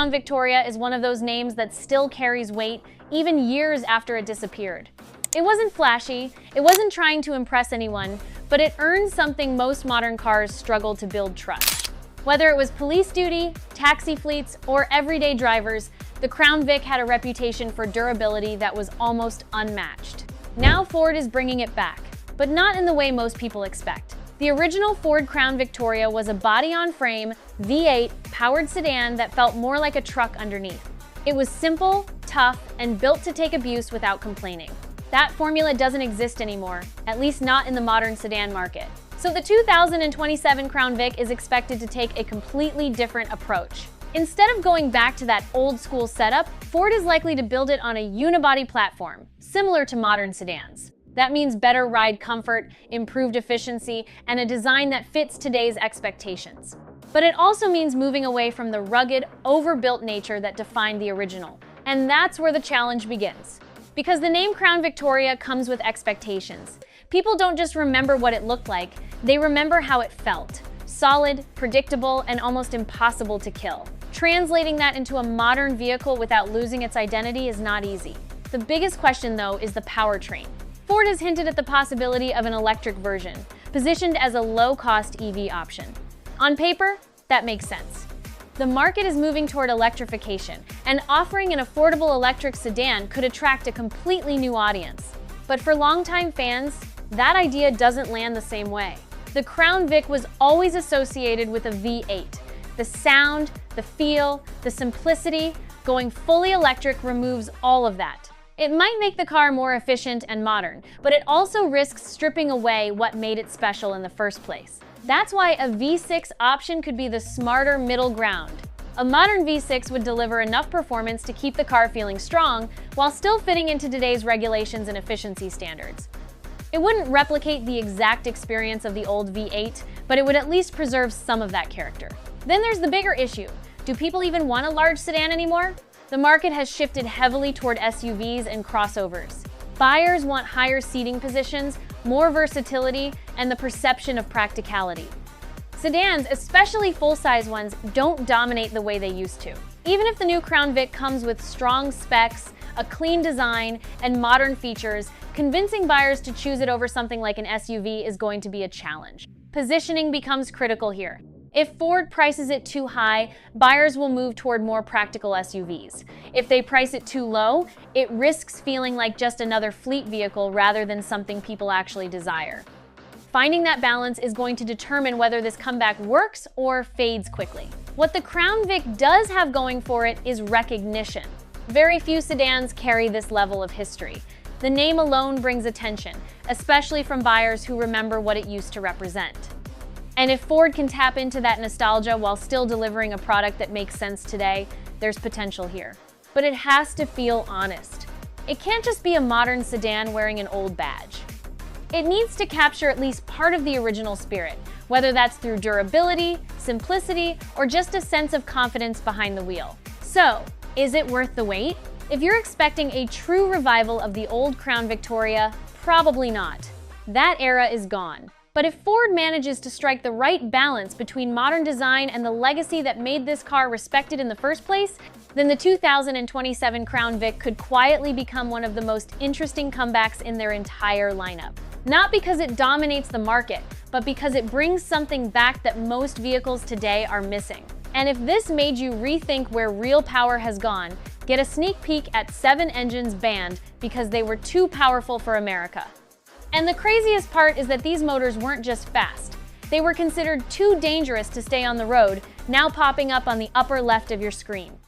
Crown Victoria is one of those names that still carries weight even years after it disappeared. It wasn't flashy, it wasn't trying to impress anyone, but it earned something most modern cars struggle to build trust. Whether it was police duty, taxi fleets, or everyday drivers, the Crown Vic had a reputation for durability that was almost unmatched. Now Ford is bringing it back, but not in the way most people expect. The original Ford Crown Victoria was a body-on-frame, V8, powered sedan that felt more like a truck underneath. It was simple, tough, and built to take abuse without complaining. That formula doesn't exist anymore, at least not in the modern sedan market. So the 2027 Crown Vic is expected to take a completely different approach. Instead of going back to that old-school setup, Ford is likely to build it on a unibody platform, similar to modern sedans. That means better ride comfort, improved efficiency, and a design that fits today's expectations. But it also means moving away from the rugged, overbuilt nature that defined the original. And that's where the challenge begins. Because the name Crown Victoria comes with expectations. People don't just remember what it looked like, they remember how it felt. Solid, predictable, and almost impossible to kill. Translating that into a modern vehicle without losing its identity is not easy. The biggest question, though, is the powertrain. Ford has hinted at the possibility of an electric version, positioned as a low-cost EV option. On paper, that makes sense. The market is moving toward electrification, and offering an affordable electric sedan could attract a completely new audience. But for longtime fans, that idea doesn't land the same way. The Crown Vic was always associated with a V8. The sound, the feel, the simplicity, going fully electric removes all of that. It might make the car more efficient and modern, but it also risks stripping away what made it special in the first place. That's why a V6 option could be the smarter middle ground. A modern V6 would deliver enough performance to keep the car feeling strong, while still fitting into today's regulations and efficiency standards. It wouldn't replicate the exact experience of the old V8, but it would at least preserve some of that character. Then there's the bigger issue. Do people even want a large sedan anymore? The market has shifted heavily toward SUVs and crossovers. Buyers want higher seating positions, more versatility, and the perception of practicality. Sedans, especially full-size ones, don't dominate the way they used to. Even if the new Crown Vic comes with strong specs, a clean design, and modern features, convincing buyers to choose it over something like an SUV is going to be a challenge. Positioning becomes critical here. If Ford prices it too high, buyers will move toward more practical SUVs. If they price it too low, it risks feeling like just another fleet vehicle rather than something people actually desire. Finding that balance is going to determine whether this comeback works or fades quickly. What the Crown Vic does have going for it is recognition. Very few sedans carry this level of history. The name alone brings attention, especially from buyers who remember what it used to represent. And if Ford can tap into that nostalgia while still delivering a product that makes sense today, there's potential here. But it has to feel honest. It can't just be a modern sedan wearing an old badge. It needs to capture at least part of the original spirit, whether that's through durability, simplicity, or just a sense of confidence behind the wheel. So, is it worth the wait? If you're expecting a true revival of the old Crown Victoria, probably not. That era is gone. But if Ford manages to strike the right balance between modern design and the legacy that made this car respected in the first place, then the 2027 Crown Vic could quietly become one of the most interesting comebacks in their entire lineup. Not because it dominates the market, but because it brings something back that most vehicles today are missing. And if this made you rethink where real power has gone, get a sneak peek at 7 engines banned because they were too powerful for America. And the craziest part is that these motors weren't just fast. They were considered too dangerous to stay on the road, now popping up on the upper left of your screen.